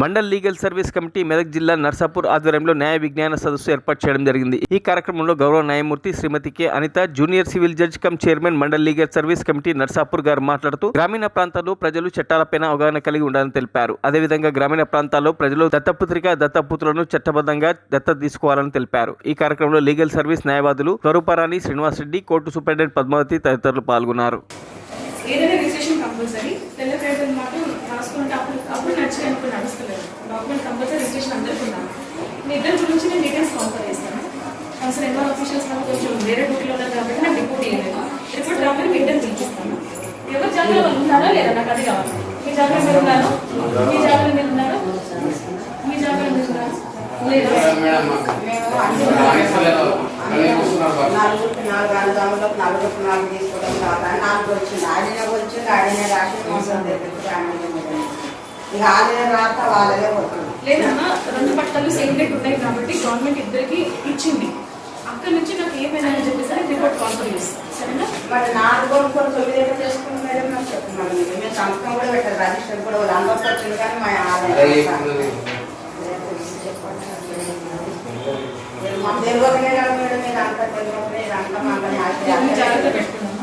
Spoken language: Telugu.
Mandal legal service committee Medak జిల్లా నర్సాపూర్ ఆధ్వర్యంలో న్యాయ విజ్ఞాన సదస్సు ఏర్పాటు చేయడం జరిగింది. ఈ కార్యక్రమంలో గౌరవ న్యాయమూర్తి Shrimati K Anitha, junior civil judge cum chairman mandal legal service committee Narsapur గారు మాట్లాడుతూ గ్రామీణ ప్రాంతాల్లో ప్రజలు చట్టాలపైన అవగాహన కలిగి ఉండాలని తెలిపారు. అదేవిధంగా గ్రామీణ ప్రాంతాల్లో ప్రజలు దత్తపుత్రిక, దత్తపుత్రులను చట్టబద్ధంగా దత్తత తీసుకోవాలని తెలిపారు. ఈ కార్యక్రమంలో లీగల్ సర్వీస్ న్యాయవాదులు స్వరూపారాణి శ్రీనివాస్ రెడ్డి, కోర్టు సూపరింటెండెంట్ పద్మావతి తదితరులు పాల్గొన్నారు. ఏదైనా రిజిస్ట్రేషన్ కంపల్సరీ తెల్ల పేపర్ మాత్రం రాసుకుంటే అప్పుడు నచ్చిన నడుస్తలేదు. డాక్యుమెంట్ కంపల్సరీ రిజిస్ట్రేషన్ అందరికీ ఉన్నాను. మీ ఇద్దరి గురించి నేను డీటెయిల్స్ కాన్ఫర్ చేస్తాను. కన్సర్న్ ఎన్వల్ ఆఫీషియల్స్ కొంచెం వేరే డ్యూటీలో ఉన్నారు కాబట్టి నాకు రిపోర్ట్ ఇవ్వలేదు. రిపోర్ట్ రాగానే మీ ఇద్దరు పిలిపిస్తాను. ఎవరి జాగ్రత్త వాళ్ళు ఉన్నారా లేదా నాకు అది కావాలి. మీ జాగ్రత్త మీరు ఉన్నారు, మీ జాగ్రత్త మీరు ఉన్నారు, మీ జాగ్రత్త మీరు ఉన్నారు లేదా లేదన్నా 2 పట్టాలు సేమ్ డేట్ ఉన్నాయి కాబట్టి గవర్నమెంట్ ఇద్దరికి ఇచ్చింది. అక్కడ నుంచి నాకు ఏమైనా అని చెప్పేసి రిపోర్ట్ కాన్ఫర్ చేస్తాను. సరేనా? మరి 4 చేసుకుని మేడం నాకు చెప్తున్నాను. మేము సంతకం కూడా పెట్టారు, రిజిస్టర్ కూడా వాళ్ళు అందరికి వచ్చింది కానీ మా తెలియకనే కదా మేడం, మీరు అంతా తెలియకనే అంతా మాకు జాగ్రత్త పెట్టుకున్నాను.